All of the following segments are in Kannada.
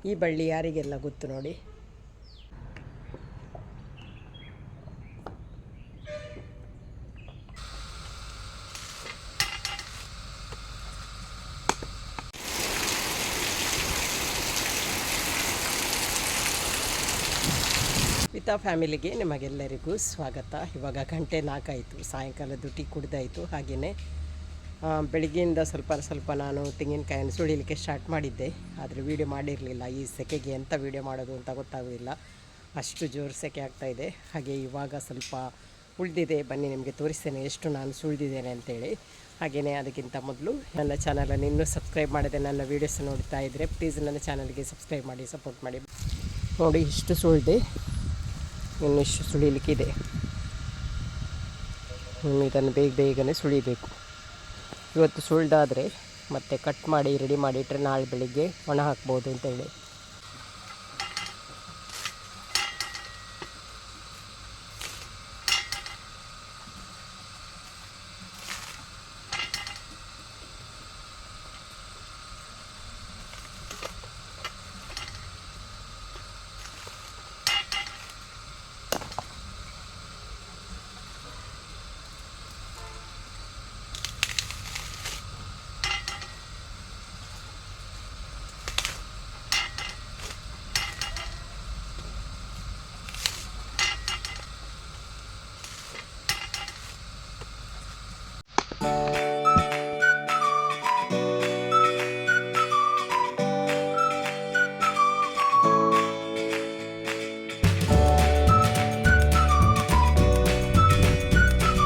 ಈ ಬಳ್ಳಿ ಯಾರಿಗೆಲ್ಲ ಗೊತ್ತು ನೋಡಿ. ವಿತಾ ಫ್ಯಾಮಿಲಿಗೆ ನಿಮಗೆಲ್ಲರಿಗೂ ಸ್ವಾಗತ. ಇವಾಗ ಗಂಟೆ 4 ಆಯಿತು, ಸಾಯಂಕಾಲದ ಟೀ ಕುಡ್ದಾಯಿತು. ಹಾಗೆಯೇ ಬೆಳಗ್ಗೆಯಿಂದ ಸ್ವಲ್ಪ ನಾನು ತೆಂಗಿನಕಾಯನ್ನು ಸುಳಿಲಿಕ್ಕೆ ಸ್ಟಾರ್ಟ್ ಮಾಡಿದ್ದೆ, ಆದರೆ ವೀಡಿಯೋ ಮಾಡಿರಲಿಲ್ಲ. ಈ ಸೆಕೆಗೆ ಎಂಥ ವೀಡಿಯೋ ಮಾಡೋದು ಅಂತ ಗೊತ್ತಾಗೋದಿಲ್ಲ, ಅಷ್ಟು ಜೋರು ಸೆಕೆ ಆಗ್ತಾಯಿದೆ. ಹಾಗೆ ಇವಾಗ ಸ್ವಲ್ಪ ಉಳಿದಿದೆ, ಬನ್ನಿ ನಿಮಗೆ ತೋರಿಸ್ತೇನೆ ಎಷ್ಟು ನಾನು ಸುಳಿದಿದ್ದೇನೆ ಅಂತೇಳಿ. ಹಾಗೆಯೇ ಅದಕ್ಕಿಂತ ಮೊದಲು ನನ್ನ ಚಾನಲನ್ನು ಇನ್ನೂ ಸಬ್ಸ್ಕ್ರೈಬ್ ಮಾಡಿದೆ, ನನ್ನ ವೀಡಿಯೋಸ್ ನೋಡ್ತಾ ಇದ್ದರೆ ಪ್ಲೀಸ್ ನನ್ನ ಚಾನಲ್ಗೆ ಸಬ್ಸ್ಕ್ರೈಬ್ ಮಾಡಿ, ಸಪೋರ್ಟ್ ಮಾಡಿ. ನೋಡಿ ಇಷ್ಟು ಸುಳಿದೆ, ಇನ್ನು ಇಷ್ಟು ಸುಳಿಲಿಕ್ಕಿದೆ. ಇದನ್ನು ಬೇಗನೆ ಸುಳಿಬೇಕು. ಇವತ್ತು ಸುಳಿದಾದರೆ ಮತ್ತೆ ಕಟ್ ಮಾಡಿ ರೆಡಿ ಮಾಡಿಟ್ರೆ ನಾಳೆ ಬೆಳಿಗ್ಗೆ ಒಣ ಹಾಕ್ಬೋದು ಅಂತೇಳಿ.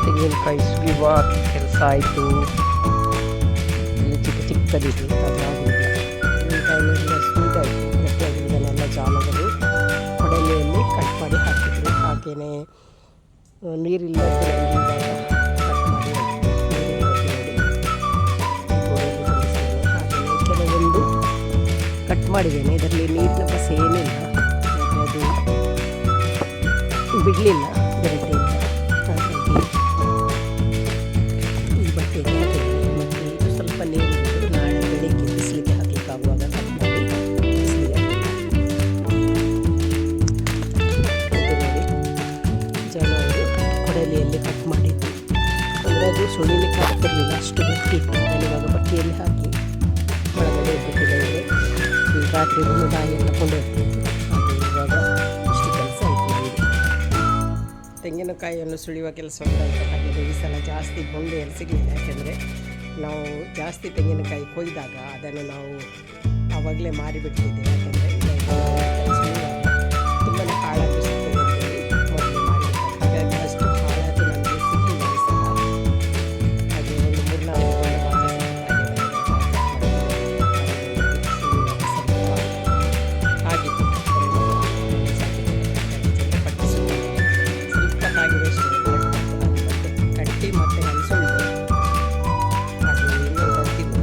ತೆಂಗಿನಕಾಯಿ ಸುಲಿಯುವ ಕೆಲಸ ಆಯಿತು. ಇಲ್ಲಿ ಚಿಕ್ಕದಿತ್ತು, ಅದಾಗಲಿಲ್ಲ. ತೆಂಗಿನಕಾಯಿನೆಲ್ಲ ಸುಲಿದಾಯಿತು. ಮತ್ತು ಇದನ್ನೆಲ್ಲ ಜಾಲಗಳು ಕೊಡಲೆಯಲ್ಲಿ ಕಟ್ ಮಾಡಿ ಹಾಕಿದ್ರು. ಹಾಗೆಯೇ ನೀರಿಲ್ಲ ಕಟ್ ಮಾಡಿ ಹಾಗೆಯೇ ಕೆಲವೊಂದು ಕಟ್ ಮಾಡಿದ್ದೇನೆ. ಇದರಲ್ಲಿ ನೀರಿನ ಬಸ್ ಏನಿಲ್ಲ, ಅದು ಬಿಡಲಿಲ್ಲ ಗರಟೆಯಿಂದ. ಈ ಬಟ್ಟೆಗೆ ಮತ್ತು ಇದು ಸ್ವಲ್ಪ ನೀರು ನಾಳೆ ಬೆಳಗ್ಗೆ ಬಿಸಿಲಿಗೆ ಹಾಕಲಿಕ್ಕಾಗುವಾಗ ಕಟ್ ಮಾಡಿ ಬಿಸಿಲಿಗೆ ಜನವರು ಕೊಡಲಿಯಲ್ಲಿ ಕಟ್ ಮಾಡಿದ್ದು. ಅಂದರೆ ಅದು ಸುಳಿಲಿಕ್ಕೆ ಆಗ್ತಿರಲಿಲ್ಲ, ಅಷ್ಟು ಗಟ್ಟಿ ಇತ್ತು. ಇವಾಗ ಬಟ್ಟೆಯಲ್ಲಿ ಹಾಕಿ ಒಳಗಡೆ ಇಟ್ಟಿದ್ದೇವೆ. ಈ ರಾತ್ರಿ ಒಂದು ನಾಯಿಯನ್ನು ಕೊಂಡೋಗ್ತಿತ್ತು. ಹಾಗೆ ಇವಾಗ ಇಷ್ಟು ಕೆಲಸ ಆಯಿತು. ತೆಂಗಿನಕಾಯಿಯನ್ನು ಸುಳಿಯುವ ಕೆಲಸ ಉಂಟಾಯಿತು. ಹಾಗೆ ಈ ಸಲ ಜಾಸ್ತಿ ಬೊಂಡೆಯಲ್ಲಿ ಸಿಗಲಿಲ್ಲ, ಯಾಕೆಂದರೆ ನಾವು ಜಾಸ್ತಿ ತೆಂಗಿನಕಾಯಿ ಕೊಯ್ದಾಗ ಅದನ್ನು ನಾವು ಆವಾಗಲೇ ಮಾರಿಬಿಟ್ಟಿದ್ದೇವೆ. ಯಾಕೆಂದರೆ ತುಂಬಾ ಹಾಳಾಗಿ ಸಿಗ್ತದೆ ಅಂತೇಳಿ ಮೊದಲೇ ಮಾಡಿಬಿಟ್ಟು, ಹಾಗಾಗಿ ಅಷ್ಟು ಹಾಳಾಗಿ ನಮಗೆ ಸಿಗಲಿಲ್ಲ ಈ ಸಲ. ಹಾಗೆ ಒಂದು 3-4 ಆಗಿತ್ತು. ಪಟ್ಟಿ ಸ್ವಲ್ಪ ಆಗಿದಷ್ಟು ಕಟ್ಟಿ ಮತ್ತೆ ನಾನು ಸುಳಿದೆ. ಹಾಗೆ ಇನ್ನೂ ಬರ್ತಿದ್ದು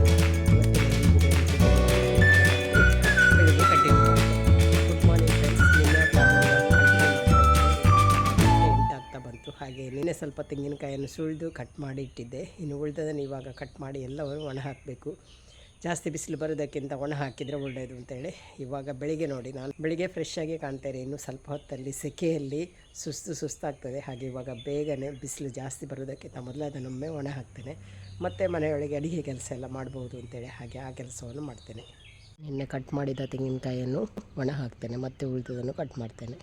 ಬೆಳಿಗ್ಗೆ ಕಟ್ಟಿ. Good morning friends. ನಿನ್ನೆ ಆಗ್ತಾ ಬಂತು. ಹಾಗೆ ನಿನ್ನೆ ಸ್ವಲ್ಪ ತೆಂಗಿನಕಾಯಿಯನ್ನು ಸುಳಿದು ಕಟ್ ಮಾಡಿ ಇಟ್ಟಿದ್ದೆ. ಇನ್ನು ಉಳಿದದನ್ನು ಇವಾಗ ಕಟ್ ಮಾಡಿ ಎಲ್ಲವರು ಒಣ ಹಾಕಬೇಕು. ಜಾಸ್ತಿ ಬಿಸಿಲು ಬರೋದಕ್ಕಿಂತ ಒಣ ಹಾಕಿದರೆ ಒಳ್ಳೆಯದು ಅಂತೇಳಿ. ಇವಾಗ ಬೆಳಿಗ್ಗೆ ನೋಡಿ, ನಾನು ಬೆಳಿಗ್ಗೆ ಫ್ರೆಶ್ ಆಗಿ ಕಾಣ್ತೇನೆ. ಇನ್ನು ಸ್ವಲ್ಪ ಹೊತ್ತಲ್ಲಿ ಸೆಕೆಯಲ್ಲಿ ಸುಸ್ತಾಗ್ತದೆ. ಹಾಗೆ ಇವಾಗ ಬೇಗನೆ ಬಿಸಿಲು ಜಾಸ್ತಿ ಬರೋದಕ್ಕಿಂತ ಮೊದಲು ಅದನ್ನೊಮ್ಮೆ ಒಣ ಹಾಕ್ತೇನೆ. ಮತ್ತು ಮನೆಯೊಳಗೆ ಅಡುಗೆ ಕೆಲಸ ಎಲ್ಲ ಮಾಡ್ಬೋದು ಅಂತೇಳಿ ಹಾಗೆ ಆ ಕೆಲಸವನ್ನು ಮಾಡ್ತೇನೆ. ನಿನ್ನೆ ಕಟ್ ಮಾಡಿದ ತೆಂಗಿನಕಾಯಿಯನ್ನು ಒಣ ಹಾಕ್ತೇನೆ, ಮತ್ತು ಉಳಿದದನ್ನು ಕಟ್ ಮಾಡ್ತೇನೆ.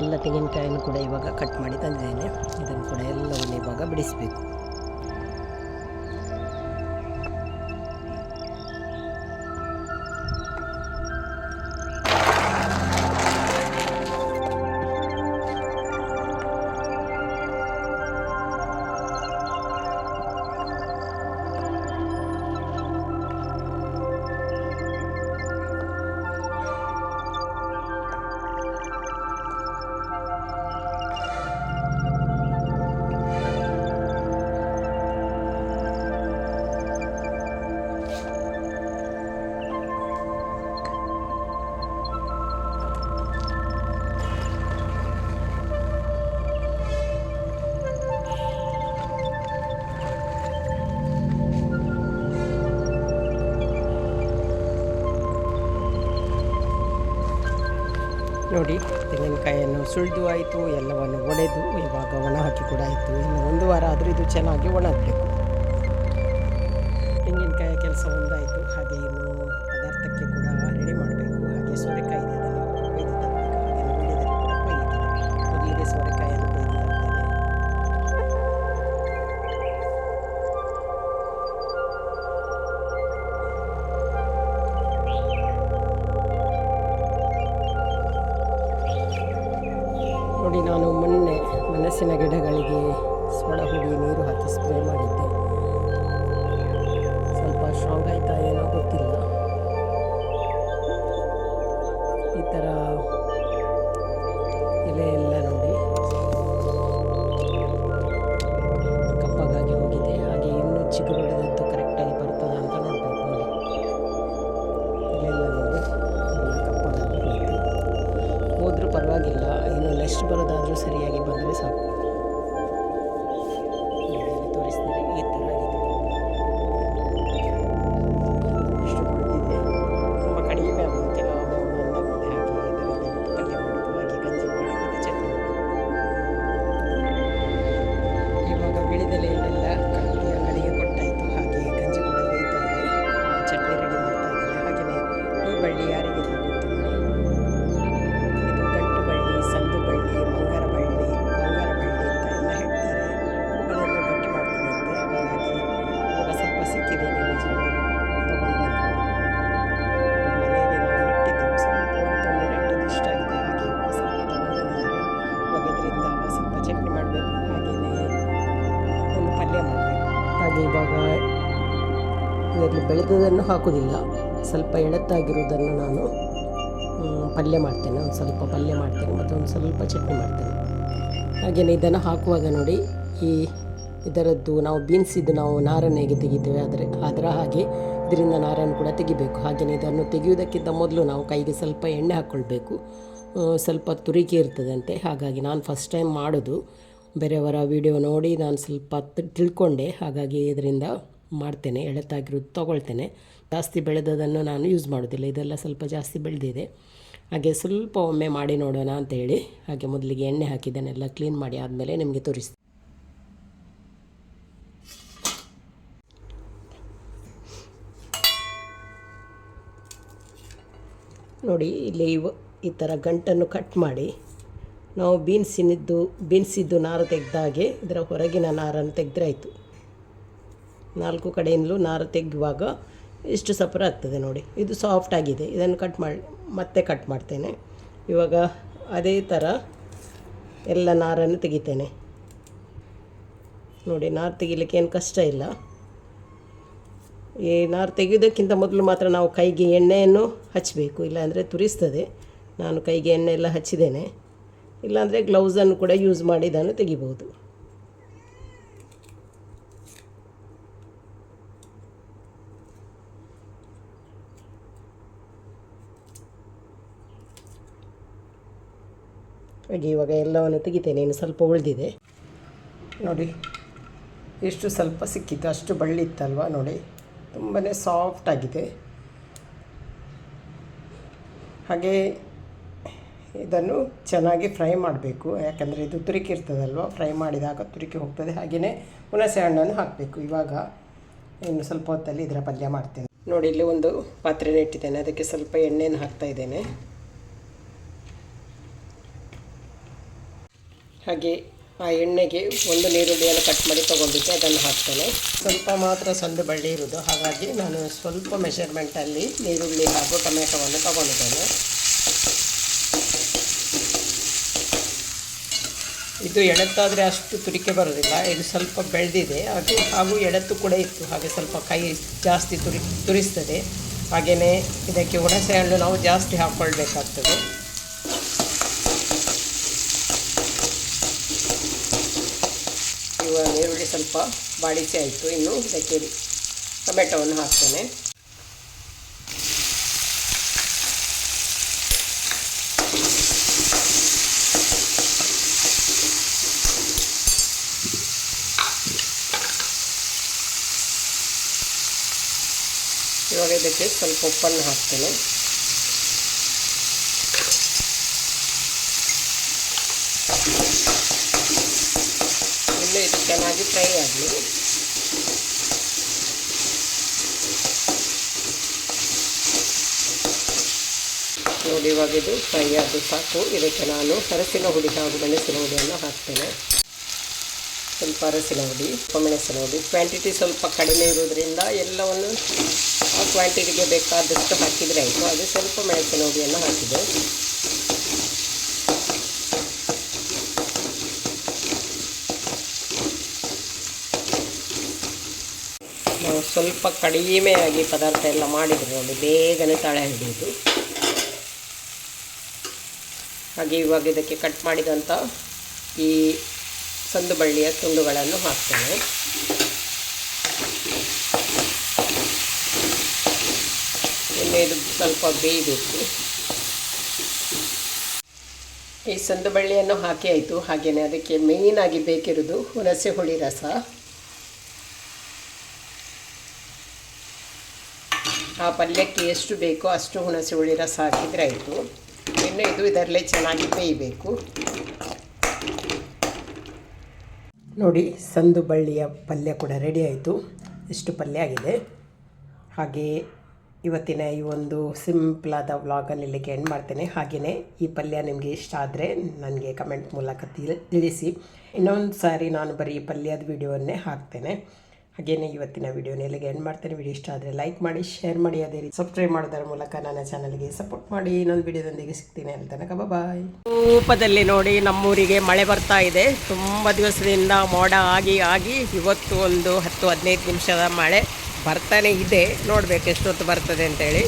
ಎಲ್ಲ ತೆಂಗಿನಕಾಯನ್ನು ಕೂಡ ಇವಾಗ ಕಟ್ ಮಾಡಿ ತಂದಿದ್ದೇನೆ. ಇದನ್ನು ಕೂಡ ಎಲ್ಲವನ್ನು ಇವಾಗ ಬಿಡಿಸಬೇಕು. ನೋಡಿ, ತೆಂಗಿನಕಾಯಿಯನ್ನು ಸುಳಿದು ಆಯಿತು, ಎಲ್ಲವನ್ನು ಒಡೆದು ಇವಾಗ ಒಣ ಹಾಕಿ ಕೂಡ ಆಯಿತು. ಇನ್ನು 1 ವಾರ ಆದರೂ ಇದು ಚೆನ್ನಾಗಿ ಒಣಗಬೇಕು. ತೆಂಗಿನಕಾಯಿ ಕೆಲಸ ಒಂದಾಯಿತು. ಹಾಗೆ ಇನ್ನು ಪದಾರ್ಥಕ್ಕೆ ಕೂಡ ರೆಡಿ ಮಾಡಬೇಕು. ಹಾಗೆ ಸೋರೆಕಾಯಿ ಇದೆ, ಅದನ್ನು ಕೊಯ್ದು ತರಬೇಕು. ಹಾಗೆ ವೀಡಿಯೋದಲ್ಲಿ ಕೂಡ ಕೊಯ್ದಿದ್ದೇನೆ. ಮೊದಲಿಗೆ ಸೋರೆಕಾಯಿಯನ್ನು ಕೊಯ್ದು ತರ್ತೇನೆ. ನೋಡಿ, ನಾನು ಮೊನ್ನೆ ಮೆಣಸಿನ ಗಿಡಗಳಿಗೆ ಸೋಡಾ ಹುಡಿ ನೀರು ಹಾಕಿ ಸ್ಪ್ರೇ ಮಾಡಿದ್ದೆ. ಸ್ವಲ್ಪ ಸ್ಟ್ರಾಂಗ್ ಆಯಿತಾ ಏನೋ ಗೊತ್ತಿಲ್ಲ. ಈ ಥರ ಎಲೆ ಎಲ್ಲ ನೋಡಿ ಕಪ್ಪಗಾಗಿ ಹೋಗಿದೆ. ಹಾಗೆ ಇನ್ನೂ ಚಿಗುರೊಡೆದದ್ದು ಕರೆಕ್ಟಾಗಿ ಬರ್ತದೆ ಅಂತ ನೋಡಬೇಕು. ನೋಡಿ, ಇಲ್ಲೆಲ್ಲ ನೋಡಿ ಎಲ್ಲ ಕಪ್ಪಗಾಗಿ ಹೋಯಿತು. ಹೋದರೂ ಪರವಾಗಿಲ್ಲ, ಇನ್ನು ನೆಕ್ಸ್ಟ್ ಬರೋದಾದರೂ ಸರಿಯಾಗಿ ಬಂದರೆ ಸಾಕು. ತೋರಿಸ್ತೀನಿ, ಈ ಥರ ಆಗಿದೆ. ಎಷ್ಟು ಕುಡಿದಿದೆ, ತುಂಬ ಕಡಿಮೆ ಆಗುತ್ತೆ. ಹಾಗೆ ಇದರಲ್ಲಿ ಪಲ್ಯ ಮಾಡೋದು, ಹಾಗೆ ಗಂಜಿ ಮಾಡಿ ಮತ್ತು ಚಟ್ನಿ ಇವಾಗ ಬೆಳೆದಲೆಲ್ಲ ಕಟ್ಟಿ ಅಂಗಡಿಗೆ ಕೊಟ್ಟಾಯಿತು. ಹಾಗೆ ಗಂಜಿ ಕೂಡ ಬೇಯ್ತಾ ಇದೆ, ಚಟ್ನಿ ರೆಡಿ ಮಾಡ್ತಾ ಇದ್ದೇನೆ. ಹಾಗೆಯೇ ಈ ಬಳ್ಳಿ ಯಾರಿಗೆಲ್ಲ ಗೊತ್ತು, ಇದು ಗಂಟು ಬಳ್ಳಿ, ಸಂದು ಬಳ್ಳಿ, ಮಂಗಾರ ಬಳ್ಳಿ ಅಂತ ಎಲ್ಲ ಹೇಳ್ತಾರೆ. ಇವುಗಳನ್ನು ಗಟ್ಟಿ ಮಾಡ್ತೀನಂತೆ. ಹಾಗಾಗಿ ಇವಾಗ ಸ್ವಲ್ಪ ಸಿಕ್ಕಿದೆ, ನಿಜವಾಗ್ಲೂ ತಗೊಂಡು ಮನೆಯಲ್ಲಿ ನಾವು ನೆಟ್ಟಿದ್ದೆವು. ಸ್ವಲ್ಪ ಒಂದು ನೆಟ್ಟಿದ್ದು ಇಷ್ಟ ಆಗಿದೆ. ಹಾಗೆ ಇವಾಗ ಸ್ವಲ್ಪ ತಗೊಂಡು ಬಂದಿದ್ದಾರೆ. ಇವಾಗ ಇದರಿಂದ ಸ್ವಲ್ಪ ಚಟ್ನಿ ಮಾಡಬೇಕು, ಹಾಗೆಯೇ ಒಂದು ಪಲ್ಯ ಮಾಡಬೇಕು. ಹಾಗೆ ಇವಾಗ ಇದರಲ್ಲಿ ಬೆಳೆದದನ್ನು ಹಾಕೋದಿಲ್ಲ, ಸ್ವಲ್ಪ ಎಳತ್ತಾಗಿರುವುದನ್ನು ನಾನು ಪಲ್ಯ ಮಾಡ್ತೇನೆ. ಒಂದು ಸ್ವಲ್ಪ ಪಲ್ಯ ಮಾಡ್ತೇನೆ ಮತ್ತು ಒಂದು ಸ್ವಲ್ಪ ಚಟ್ನಿ ಮಾಡ್ತೇನೆ. ಹಾಗೆಯೇ ಇದನ್ನು ಹಾಕುವಾಗ ನೋಡಿ, ಇದರದ್ದು ನಾವು ಬೀನ್ಸಿದ್ದು ನಾವು ನಾರನ್ನು ಹೇಗೆ ತೆಗಿತೇವೆ ಅದರ ಹಾಗೆ ಇದರಿಂದ ನಾರನ್ನು ಕೂಡ ತೆಗಿಬೇಕು. ಹಾಗೆಯೇ ಇದನ್ನು ತೆಗೆಯುವುದಕ್ಕಿಂತ ಮೊದಲು ನಾವು ಕೈಗೆ ಸ್ವಲ್ಪ ಎಣ್ಣೆ ಹಾಕ್ಕೊಳ್ಬೇಕು. ಸ್ವಲ್ಪ ತುರಿಕೆ ಇರ್ತದಂತೆ. ಹಾಗಾಗಿ ನಾನು ಫಸ್ಟ್ ಟೈಮ್ ಮಾಡೋದು, ಬೇರೆಯವರ ವಿಡಿಯೋ ನೋಡಿ ನಾನು ಸ್ವಲ್ಪ ತಿಳ್ಕೊಂಡೆ. ಹಾಗಾಗಿ ಇದರಿಂದ ಮಾಡ್ತೇನೆ. ಎಳೆತಾಗಿರೋದು ತೊಗೊಳ್ತೇನೆ. ಜಾಸ್ತಿ ಬೆಳೆದದನ್ನು ನಾನು ಯೂಸ್ ಮಾಡೋದಿಲ್ಲ. ಇದೆಲ್ಲ ಸ್ವಲ್ಪ ಜಾಸ್ತಿ ಬೆಳೆದಿದೆ. ಹಾಗೆ ಸ್ವಲ್ಪ ಒಮ್ಮೆ ಮಾಡಿ ನೋಡೋಣ ಅಂತೇಳಿ ಹಾಗೆ ಮೊದಲಿಗೆ ಎಣ್ಣೆ ಹಾಕಿದ್ದನ್ನೆಲ್ಲ ಕ್ಲೀನ್ ಮಾಡಿ ಆದಮೇಲೆ ನಿಮಗೆ ತೋರಿಸ್ತೀನಿ. ನೋಡಿ, ಇಲ್ಲಿ ಈ ಥರ ಗಂಟನ್ನು ಕಟ್ ಮಾಡಿ ನಾವು ಬೀನ್ಸಿದ್ದು ನಾರು ತೆಗೆದಾಗೆ ಇದರ ಹೊರಗಿನ ನಾರನ್ನು ತೆಗೆದ್ರೆ ಆಯಿತು. 4 ಕಡೆಯಿಂದಲೂ ನಾರು ತೆಗೆಯುವಾಗ ಇಷ್ಟು ಸಪರ ಆಗ್ತದೆ. ನೋಡಿ, ಇದು ಸಾಫ್ಟ್ ಆಗಿದೆ. ಇದನ್ನು ಮತ್ತೆ ಕಟ್ ಮಾಡ್ತೇನೆ. ಇವಾಗ ಅದೇ ಥರ ಎಲ್ಲ ನಾರನ್ನು ತೆಗಿತೇನೆ. ನೋಡಿ, ನಾರು ತೆಗಿಲಿಕ್ಕೆ ಏನು ಕಷ್ಟ ಇಲ್ಲ. ಈ ನಾರು ತೆಗೆಯೋದಕ್ಕಿಂತ ಮೊದಲು ಮಾತ್ರ ನಾವು ಕೈಗೆ ಎಣ್ಣೆಯನ್ನು ಹಚ್ಚಬೇಕು, ಇಲ್ಲಾಂದರೆ ತುರಿಸ್ತದೆ. ನಾನು ಕೈಗೆ ಎಣ್ಣೆ ಎಲ್ಲ ಹಚ್ಚಿದ್ದೇನೆ. ಇಲ್ಲಾಂದರೆ ಗ್ಲೌಸನ್ನು ಕೂಡ ಯೂಸ್ ಮಾಡಿ ಇದನ್ನು ತೆಗಿಬೋದು. ಹಾಗೆ ಇವಾಗ ಎಲ್ಲವನ್ನು ತೆಗಿತೇನೆ. ಇನ್ನು ಸ್ವಲ್ಪ ಉಳಿದಿದೆ. ನೋಡಿ, ಎಷ್ಟು ಸ್ವಲ್ಪ ಸಿಕ್ಕಿತ್ತು, ಅಷ್ಟು ಬಳ್ಳಿ ಇತ್ತಲ್ವ. ನೋಡಿ, ತುಂಬಾ ಸಾಫ್ಟ್ ಆಗಿದೆ. ಹಾಗೆ ಇದನ್ನು ಚೆನ್ನಾಗಿ ಫ್ರೈ ಮಾಡಬೇಕು, ಯಾಕಂದರೆ ಇದು ತುರಿಕೆ ಇರ್ತದಲ್ವ. ಫ್ರೈ ಮಾಡಿದಾಗ ತುರಿಕೆ ಹೋಗ್ತದೆ. ಹಾಗೆಯೇ ಹುಣಸೆ ಹಣ್ಣನ್ನು ಹಾಕಬೇಕು. ಇವಾಗ ಇನ್ನು ಸ್ವಲ್ಪ ಹೊತ್ತಲ್ಲಿ ಇದರ ಪಲ್ಯ ಮಾಡ್ತೇನೆ. ನೋಡಿ, ಇಲ್ಲಿ ಒಂದು ಪಾತ್ರೆನ ಇಟ್ಟಿದ್ದೇನೆ. ಅದಕ್ಕೆ ಸ್ವಲ್ಪ ಎಣ್ಣೆಯನ್ನು ಹಾಕ್ತಾ ಇದ್ದೇನೆ. ಹಾಗೆ ಆ ಎಣ್ಣೆಗೆ ಒಂದು ನೀರುಳ್ಳಿಯನ್ನು ಕಟ್ ಮಾಡಿ ತೊಗೊಂಡಿದ್ದೆ, ಅದನ್ನು ಹಾಕ್ತೇನೆ. ಸ್ವಲ್ಪ ಮಾತ್ರ ಸಂದು ಬಳ್ಳಿ ಇರೋದು, ಹಾಗಾಗಿ ನಾನು ಸ್ವಲ್ಪ ಮೆಷರ್ಮೆಂಟಲ್ಲಿ ನೀರುಳ್ಳಿ ಹಾಗೂ ಟೊಮೆಟೊವನ್ನು ತೊಗೊಂಡಿದ್ದೇನೆ. ಇದು ಎಳೆತ್ತಾದರೆ ಅಷ್ಟು ತುರಿಕೆ ಬರೋದಿಲ್ಲ, ಇದು ಸ್ವಲ್ಪ ಬೆಳೆದಿದೆ ಹಾಗೂ ಎಳೆತ್ತು ಕೂಡ ಇತ್ತು, ಹಾಗೆ ಸ್ವಲ್ಪ ಕೈ ಜಾಸ್ತಿ ತುರಿಸ್ತದೆ. ಹಾಗೆಯೇ ಇದಕ್ಕೆ ಹುಣಸೆ ಹಣ್ಣು ನಾವು ಜಾಸ್ತಿ ಹಾಕ್ಕೊಳ್ಬೇಕಾಗ್ತದೆ. ಇವಾಗ ಈರುಳ್ಳಿ ಸ್ವಲ್ಪ ಬಾಡಿಸಿ ಆಯಿತು, ಇನ್ನು ಇದಕ್ಕೆ ಟೊಮೆಟೊವನ್ನು ಹಾಕ್ತೇನೆ. ಇವಾಗ ಇದಕ್ಕೆ ಸ್ವಲ್ಪ ಉಪ್ಪನ್ನು ಹಾಕ್ತೇನೆ. ಇನ್ನು ಇದು ಚೆನ್ನಾಗಿ ಫ್ರೈ ಆಗಲಿ. ನೋಡಿ, ಇವಾಗ ಇದು ಫ್ರೈ ಆದರೂ ಸಾಕು. ಇದಕ್ಕೆ ನಾನು ಅರಸಿನ ಹುಡಿ ಹಾಗೂ ಮೆಣಸಿನ ಹುಡಿಯನ್ನು ಹಾಕ್ತೇನೆ. ಸ್ವಲ್ಪ ಅರಸಿನ ಹುಡಿ, ಮೆಣಸಿನ ಹುಡಿ. ಕ್ವಾಂಟಿಟಿ ಸ್ವಲ್ಪ ಕಡಿಮೆ ಇರೋದ್ರಿಂದ ಎಲ್ಲವನ್ನು ಆ ಕ್ವಾಂಟಿಟಿಗೆ ಬೇಕಾದಷ್ಟು ಹಾಕಿದರೆ ಆಯಿತು. ಹಾಗೆ ಸ್ವಲ್ಪ ಮೆಣಸಿನ ಹುಡಿಯನ್ನು ಹಾಕಿದೆ. ನಾವು ಸ್ವಲ್ಪ ಕಡಿಮೆಯಾಗಿ ಪದಾರ್ಥ ಎಲ್ಲ ಮಾಡಿದರೆ ನೋಡಿ ಬೇಗನೆ ತಳ ಹಿಡಿಯೋದು. ಹಾಗೆ ಇವಾಗ ಇದಕ್ಕೆ ಕಟ್ ಮಾಡಿದಂಥ ಈ ಸಂದು ಬಳ್ಳಿಯ ತುಂಡುಗಳನ್ನು ಹಾಕ್ತೇನೆ. ಇನ್ನು ಇದು ಸ್ವಲ್ಪ ಬೇಯಬೇಕು. ಈ ಸಂದು ಬಳ್ಳಿಯನ್ನು ಹಾಕಿ ಆಯಿತು. ಹಾಗೆಯೇ ಅದಕ್ಕೆ ಮೇಯ್ನಾಗಿ ಬೇಕಿರೋದು ಹುಣಸೆ ಹುಳಿ ರಸ. ಆ ಪಲ್ಯಕ್ಕೆ ಎಷ್ಟು ಬೇಕೋ ಅಷ್ಟು ಹುಣಸೆ ಹುಳಿ ರಸ ಹಾಕಿದರೆ ಆಯಿತು. ಇನ್ನು ಇದು ಇದರಲ್ಲೇ ಚೆನ್ನಾಗಿ ಬೇಯಬೇಕು. ನೋಡಿ, ಸಂದು ಬಳ್ಳಿಯ ಪಲ್ಯ ಕೂಡ ರೆಡಿ ಆಯಿತು. ಇಷ್ಟು ಪಲ್ಯ ಆಗಿದೆ. ಹಾಗೆ ಇವತ್ತಿನ ಈ ಒಂದು ಸಿಂಪಲಾದ ವ್ಲಾಗನ್ನು ಇಲ್ಲಿಗೆ ಎಂಡ್ ಮಾಡ್ತೇನೆ. ಹಾಗೆಯೇ ಈ ಪಲ್ಯ ನಿಮಗೆ ಇಷ್ಟ ಆದರೆ ನನಗೆ ಕಮೆಂಟ್ ಮೂಲಕ ತಿಳಿಸಿ. ಇನ್ನೊಂದು ಸಾರಿ ನಾನು ಬರೀ ಪಲ್ಯದ ವಿಡಿಯೋವನ್ನೇ ಹಾಕ್ತೇನೆ. ಹಾಗೆಯೇ ಇವತ್ತಿನ ವಿಡಿಯೋನ ಇಲ್ಲಿಗೆ ಎಂಡ್ ಮಾಡ್ತೇನೆ. ವಿಡಿಯೋ ಇಷ್ಟ ಆದರೆ ಲೈಕ್ ಮಾಡಿ, ಶೇರ್ ಮಾಡಿ, ಅದೇ ರೀತಿ ಸಬ್ಸ್ಕ್ರೈಬ್ ಮಾಡೋದರ ಮೂಲಕ ನನ್ನ ಚಾನಲ್ಗೆ ಸಪೋರ್ಟ್ ಮಾಡಿ. ಇನ್ನೊಂದು ವಿಡಿಯೋದೊಂದಿಗೆ ಸಿಗ್ತೀನಿ. ಅಲ್ಲಿ ತನಕ ಬಾಯ್. ರೂಪದಲ್ಲಿ ನೋಡಿ, ನಮ್ಮೂರಿಗೆ ಮಳೆ ಬರ್ತಾ ಇದೆ. ತುಂಬ ದಿವಸದಿಂದ ಮೋಡ ಆಗಿ ಇವತ್ತು ಒಂದು 10-15 ನಿಮಿಷದ ಮಳೆ ಬರ್ತಾನೆ ಇದೆ. ನೋಡಬೇಕು ಎಷ್ಟೊತ್ತು ಬರ್ತದೆ ಅಂತೇಳಿ.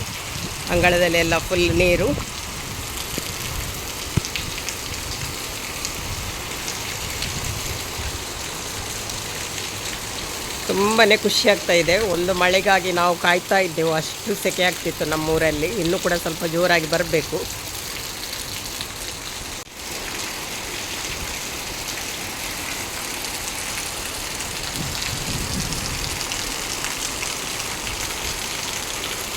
ಅಂಗಳದಲ್ಲೆಲ್ಲ ಫುಲ್ ನೀರು. ತುಂಬಾ ಖುಷಿ ಆಗ್ತಾ ಇದೆ. ಒಂದು ಮಳೆಗಾಗಿ ನಾವು ಕಾಯ್ತಾ ಇದ್ದೆವು, ಅಷ್ಟು ಸೆಕೆ ಆಗ್ತಿತ್ತು ನಮ್ಮೂರಲ್ಲಿ. ಇನ್ನೂ ಕೂಡ ಸ್ವಲ್ಪ ಜೋರಾಗಿ ಬರಬೇಕು.